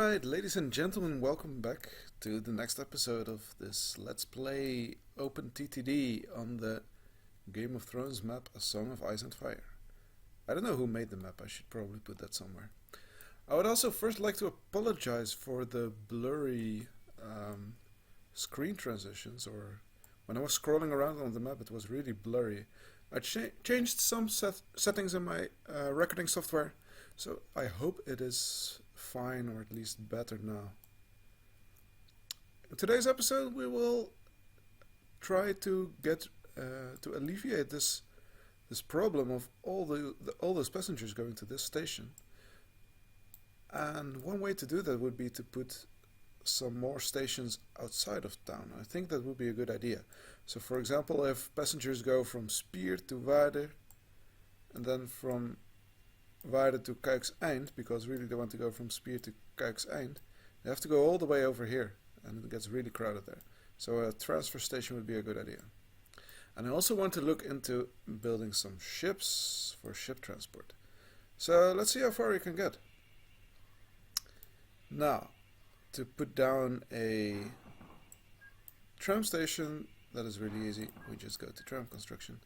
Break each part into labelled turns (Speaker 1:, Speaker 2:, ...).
Speaker 1: Alright, ladies and gentlemen, welcome back to the next episode of this Let's Play OpenTTD on the Game of Thrones map A Song of Ice and Fire. I don't know who made the map, I should probably put that somewhere. I would also first like to apologize for the blurry screen transitions, or when I was scrolling around on the map it was really blurry. I changed some settings in my recording software, so I hope it is fine, or at least better now. In today's episode we will try to get to alleviate this problem of all those passengers going to this station. And one way to do that would be to put some more stations outside of town. I think that would be a good idea. So for example, if passengers go from Spier to Waarder and then from Waarder to Kijkseind, because really they want to go from Spier to Kijkseind, they have to go all the way over here and it gets really crowded there. So a transfer station would be a good idea. And I also want to look into building some ships for ship transport. So let's see how far we can get. Now, to put down a tram station, that is really easy. We just go to tram construction.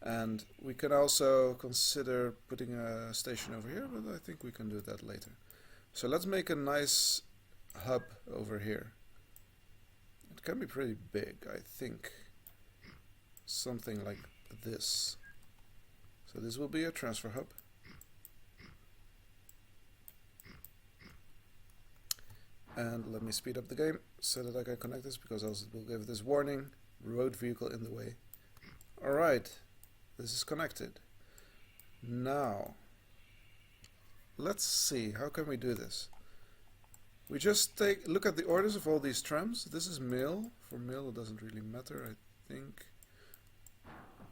Speaker 1: And we can also consider putting a station over here, but I think we can do that later. So let's make a nice hub over here. It can be pretty big, I think. Something like this. So this will be a transfer hub. And let me speed up the game so that I can connect this, because else it will give this warning, road vehicle in the way. Alright. This is connected. Now, let's see, how can we do this? We just look at the orders of all these trams. This is mail. For mail it doesn't really matter, I think.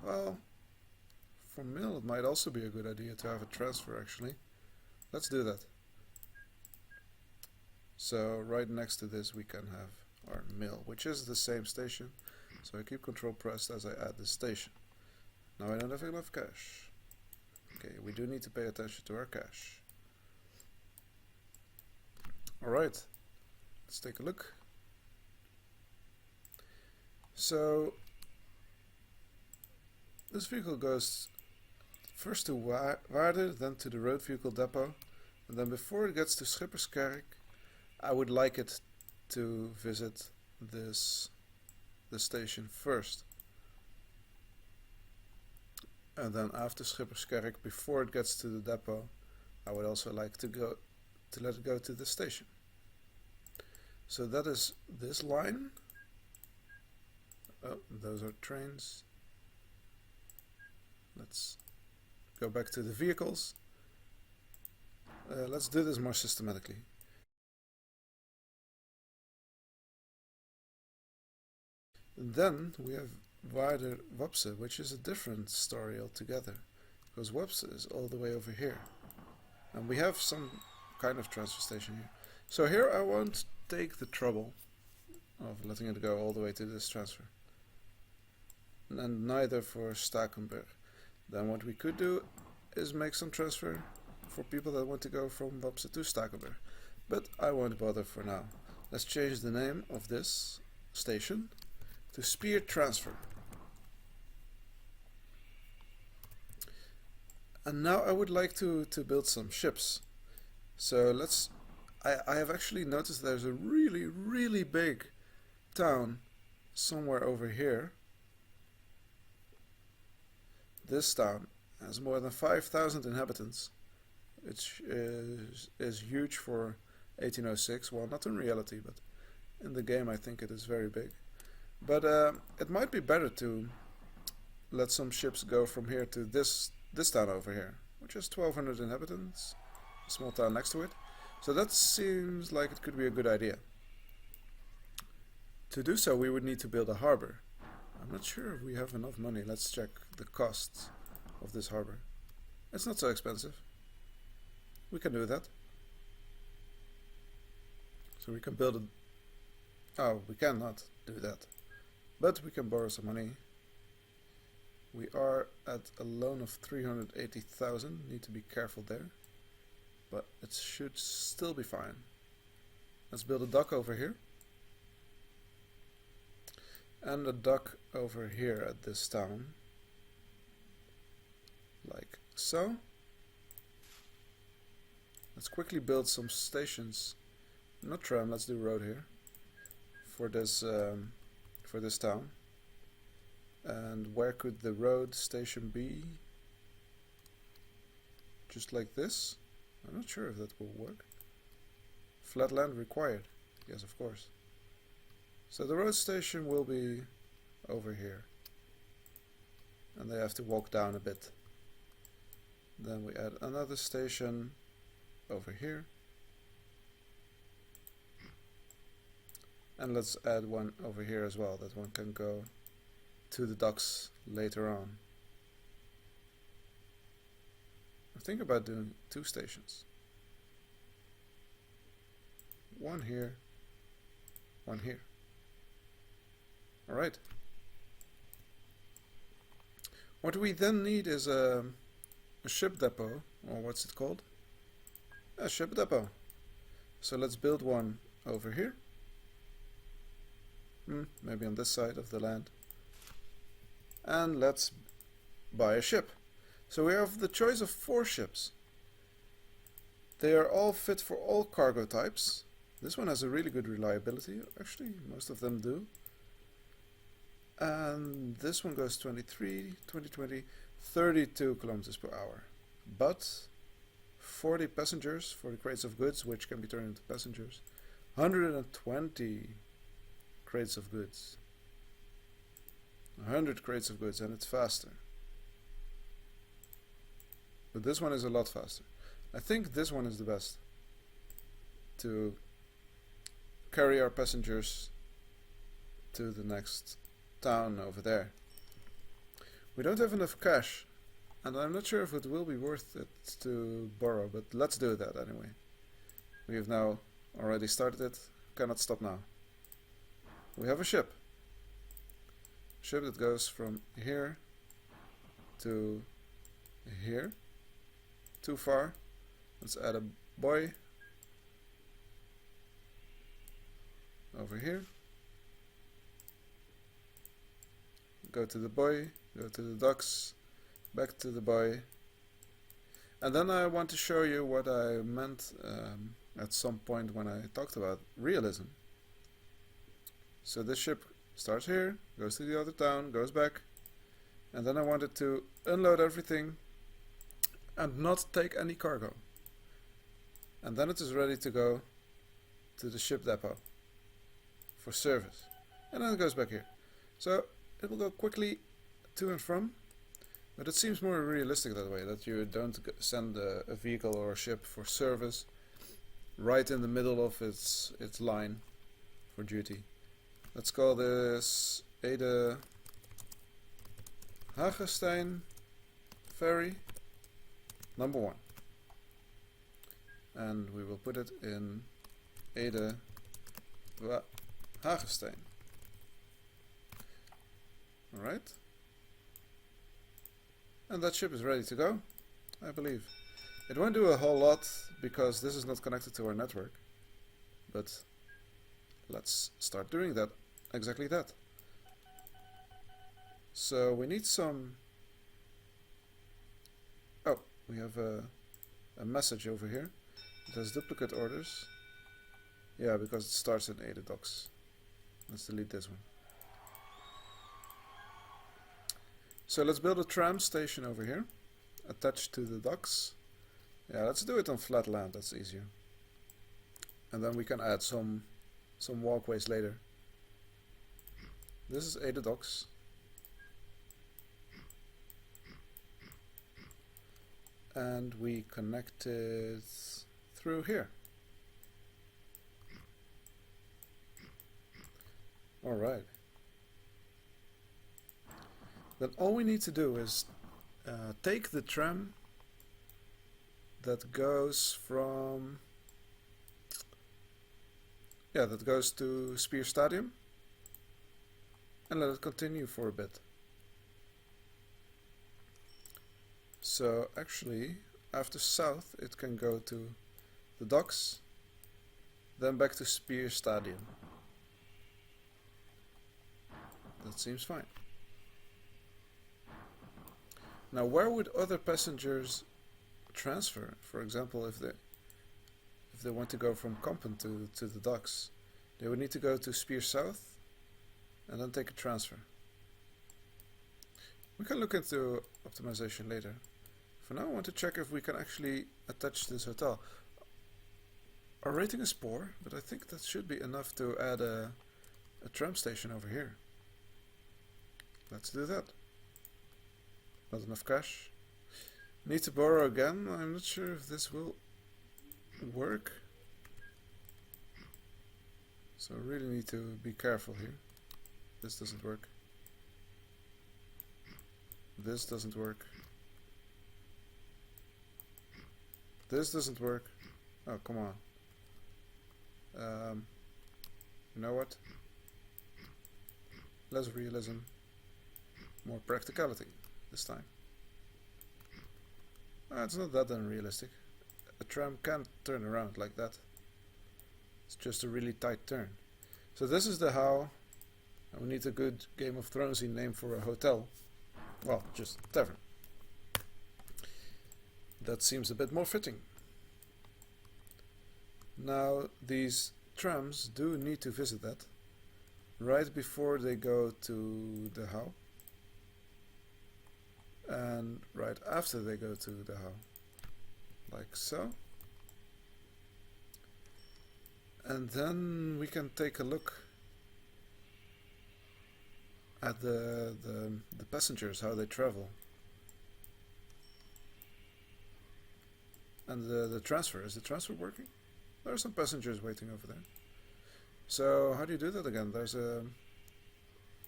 Speaker 1: Well, for mail it might also be a good idea to have a transfer actually. Let's do that. So right next to this we can have our mail, which is the same station. So I keep control pressed as I add this station. Now I don't have enough cash. Okay, we do need to pay attention to our cash. Alright, let's take a look. So this vehicle goes first to Waarder, then to the road vehicle depot, and then before it gets to Schipperskerk, I would like it to visit the station first. And then after Schipperskerk, before it gets to the depot, I would also like to let it go to the station. So that is this line. Oh, those are trains. Let's go back to the vehicles. Let's do this more systematically. And then we have Waarder Wapse, which is a different story altogether, because Wapse is all the way over here. And we have some kind of transfer station here. So here I won't take the trouble of letting it go all the way to this transfer. And neither for Stakenberg. Then what we could do is make some transfer for people that want to go from Wapse to Stakenberg. But I won't bother for now. Let's change the name of this station to Spier Transfer. And now I would like to build some ships. So I have actually noticed there's a really big town somewhere over here. This town has more than 5,000 inhabitants, which is huge for 1806. Well, not in reality, but in the game I think it is very big. But it might be better to let some ships go from here to this town over here, which has 1,200 inhabitants, a small town next to it. So that seems like it could be a good idea. To do so we would need to build a harbor. I'm not sure if we have enough money. Let's check the costs of this harbor. It's not so expensive. We can do that. So we can build a... Oh, we cannot do that. But we can borrow some money. We are at a loan of 380,000. Need to be careful there. But it should still be fine. Let's build a dock over here. And a dock over here at this town. Like so. Let's quickly build some stations. Not tram, let's do road here. For this town. And where could the road station be? Just like this? I'm not sure if that will work. Flat land required. Yes, of course. So the road station will be over here. And they have to walk down a bit. Then we add another station over here. And let's add one over here as well. That one can go to the docks later on. I think about doing 2 stations. One here, one here. Alright. What we then need is a ship depot, or what's it called? A ship depot. So let's build one over here. Maybe on this side of the land. And let's buy a ship. So we have the choice of 4 ships. They are all fit for all cargo types. This one has a really good reliability. Actually, most of them do. And this one goes 23, 20, 32 kilometers per hour. But 40 passengers, 40 crates of goods, which can be turned into passengers. 120 crates of goods. 100 crates of goods, and it's faster. But this one is a lot faster. I think this one is the best to carry our passengers to the next town over there. We don't have enough cash, and I'm not sure if it will be worth it to borrow, but let's do that anyway. We have now already started it, cannot stop now. We have a ship. A ship that goes from here to here. Too far. Let's add a buoy over here. Go to the buoy, go to the docks, back to the buoy. And then I want to show you what I meant at some point when I talked about realism. So this ship starts here, goes to the other town, goes back, and then I wanted to unload everything and not take any cargo. And then it is ready to go to the ship depot for service. And then it goes back here. So it will go quickly to and from, but it seems more realistic that way, that you don't send a vehicle or a ship for service right in the middle of its line for duty. Let's call this Ede Hagestein Ferry number 1. And we will put it in Ede Hagestein. Alright. And that ship is ready to go, I believe. It won't do a whole lot because this is not connected to our network. But let's start doing that. Exactly that. So we need some... Oh, we have a message over here. It has duplicate orders. Yeah, because it starts in Ede docks. Let's delete this one. So let's build a tram station over here, attached to the docks. Yeah, let's do it on flat land, that's easier. And then we can add some walkways later. This is Ede docks. And we connect it through here. Alright. Then all we need to do is take the tram that goes from... Yeah, that goes to Spear Stadium and let it continue for a bit. So actually, after south it can go to the docks then back to Spear Stadium. That seems fine. Now, where would other passengers transfer? For example, if they want to go from Kampen to the docks, they would need to go to Spear South and then take a transfer. We can look into optimization later. For now, I want to check if we can actually attach this hotel. Our rating is poor, but I think that should be enough to add a tram station over here. Let's do that. Not enough cash. Need to borrow again. I'm not sure if this will work. So I really need to be careful here. This doesn't work. This doesn't work. This doesn't work. Oh, come on. You know what? Less realism. More practicality this time. It's not that unrealistic. A tram can't turn around like that. It's just a really tight turn. So this is the how. And we need a good Game of Thronesy name for a hotel. Well, just tavern. That seems a bit more fitting. Now, these trams do need to visit that right before they go to the how, and right after they go to the how, like so. And then we can take a look at the passengers, how they travel. And the transfer, is the transfer working? There are some passengers waiting over there. So how do you do that again? There's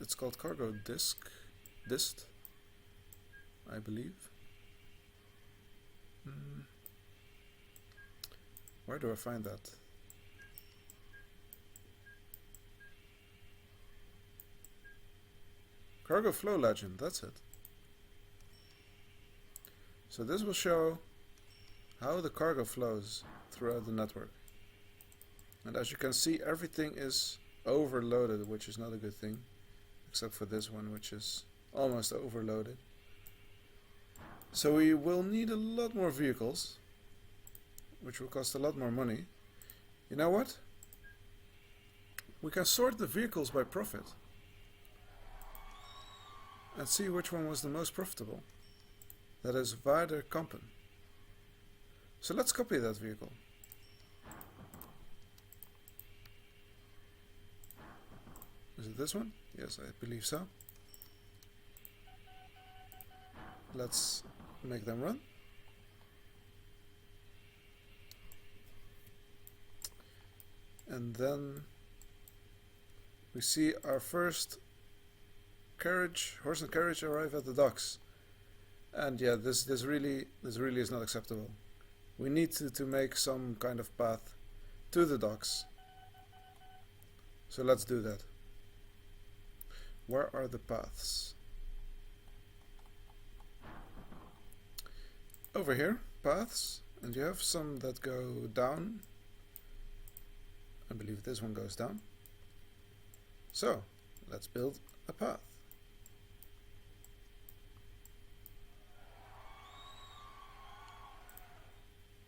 Speaker 1: it's called cargo dist, I believe. Where do I find that? Cargo flow legend, that's it. So this will show how the cargo flows throughout the network. And as you can see, everything is overloaded, which is not a good thing, except for this one, which is almost overloaded. So we will need a lot more vehicles, which will cost a lot more money. You know what? We can sort the vehicles by profit and see which one was the most profitable. That is Waarder Kampen. So let's copy that vehicle. Is it this one? Yes, I believe so. Let's make them run. And then we see our first carriage, horse and carriage, arrive at the docks. And yeah, this really is not acceptable. We need to make some kind of path to the docks. So let's do that. Where are the paths? Over here, paths, and you have some that go down. I believe this one goes down. So, let's build a path.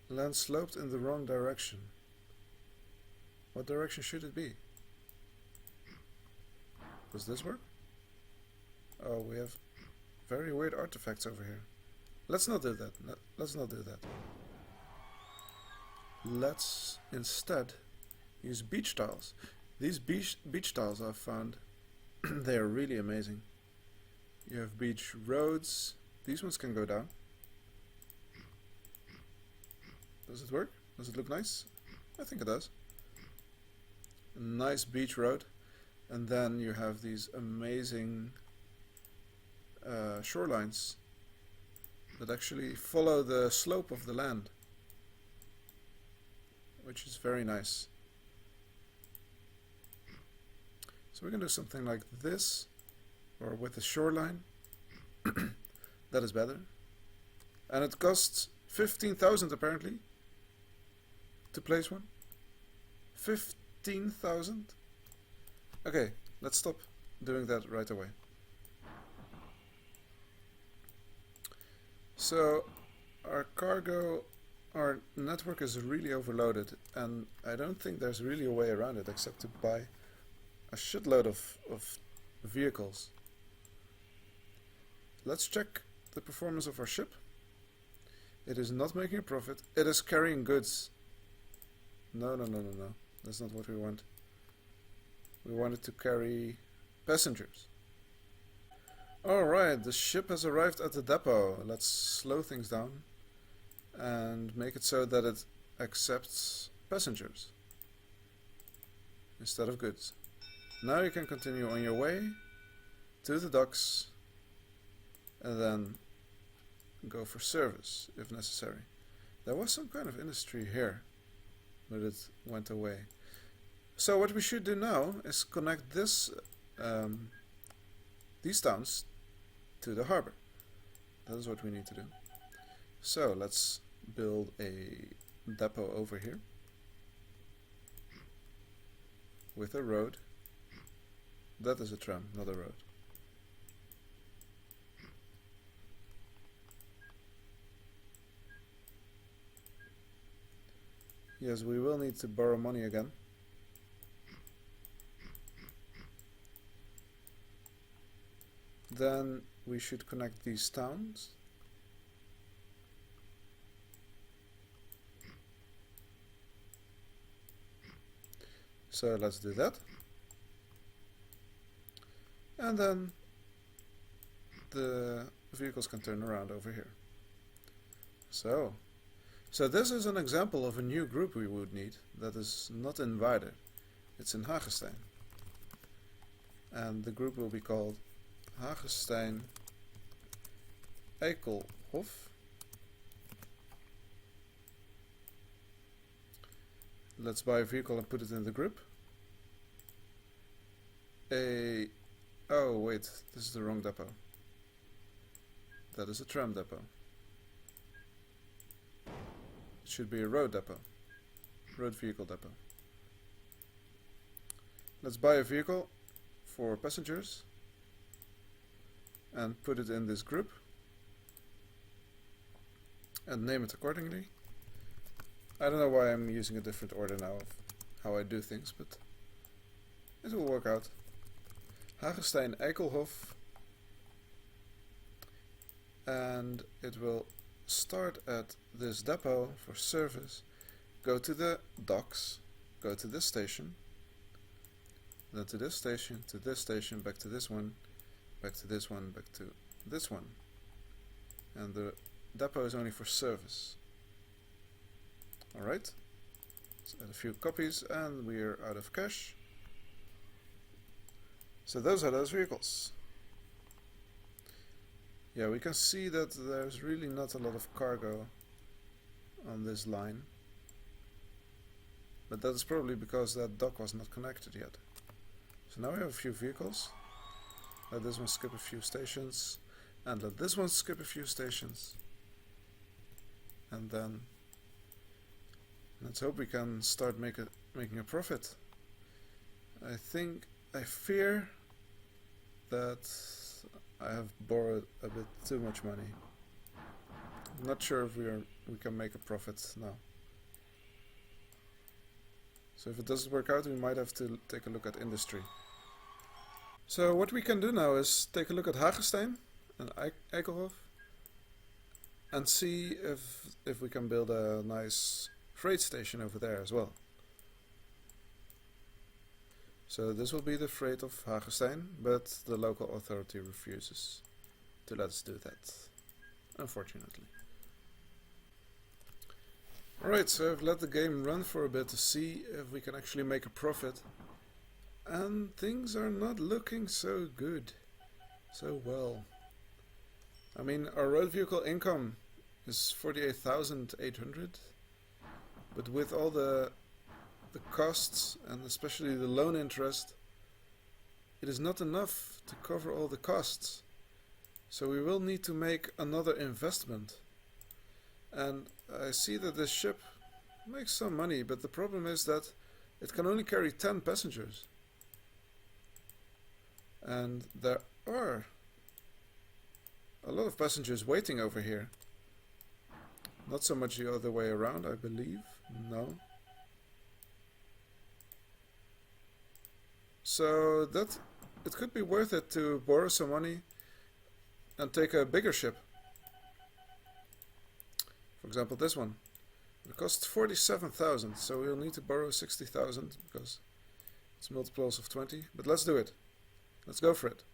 Speaker 1: Land sloped in the wrong direction. What direction should it be? Does this work? Oh, we have very weird artifacts over here. Let's not do that. Let's not do that. Let's instead use beach tiles. These beach tiles I've found, they are really amazing. You have beach roads. These ones can go down. Does it work? Does it look nice? I think it does. A nice beach road. And then you have these amazing shorelines that actually follow the slope of the land, which is very nice. So we can do something like this, or with a shoreline. That is better. And it costs 15,000 apparently to place one. 15,000? Okay, let's stop doing that right away. So our network is really overloaded, and I don't think there's really a way around it except to buy a shitload of vehicles. Let's check the performance of our ship. It is not making a profit. It is carrying goods. No. That's not what we want. We want it to carry passengers. Alright, the ship has arrived at the depot. Let's slow things down and make it so that it accepts passengers instead of goods. Now you can continue on your way to the docks and then go for service if necessary. There was some kind of industry here, but it went away. So what we should do now is connect these towns to the harbor. That is what we need to do. So let's build a depot over here with a road. That is a tram, not a road. Yes, we will need to borrow money again. Then we should connect these towns. So let's do that. And then the vehicles can turn around over here. So this is an example of a new group we would need that is not in Waarder. It's in Hagestein. And the group will be called Hagestein Eikelhof. Let's buy a vehicle and put it in the group. Oh wait, this is the wrong depot. That is a tram depot. It should be a road depot. Road vehicle depot. Let's buy a vehicle for passengers and put it in this group and name it accordingly. I don't know why I'm using a different order now of how I do things, but it will work out. Hagestein Eikelhof, and it will start at this depot for service, go to the docks, go to this station, then to this station, back to this one, back to this one, back to this one. And the depot is only for service. Alright, let's add a few copies and we're out of cash. So those are those vehicles. Yeah, we can see that there's really not a lot of cargo on this line. But that is probably because that dock was not connected yet. So now we have a few vehicles. Let this one skip a few stations. And let this one skip a few stations. And then let's hope we can start making a profit. I fear that I have borrowed a bit too much money. I'm not sure if we can make a profit now. So if it doesn't work out, we might have to take a look at industry. So what we can do now is take a look at Hagestein and Eikelhof and see if we can build a nice freight station over there as well. So this will be the freight of Hagestein, but the local authority refuses to let us do that, unfortunately. Alright, so I've let the game run for a bit to see if we can actually make a profit. And things are not looking so good, so well. I mean, our road vehicle income is 48,800, but with all the costs, and especially the loan interest, it is not enough to cover all the costs. So we will need to make another investment. And I see that this ship makes some money, but the problem is that it can only carry 10 passengers. And there are a lot of passengers waiting over here. Not so much the other way around, I believe. No. So that it could be worth it to borrow some money and take a bigger ship. For example, this one. It costs 47,000, so we'll need to borrow 60,000 because it's multiples of 20. But let's do it. Let's go for it.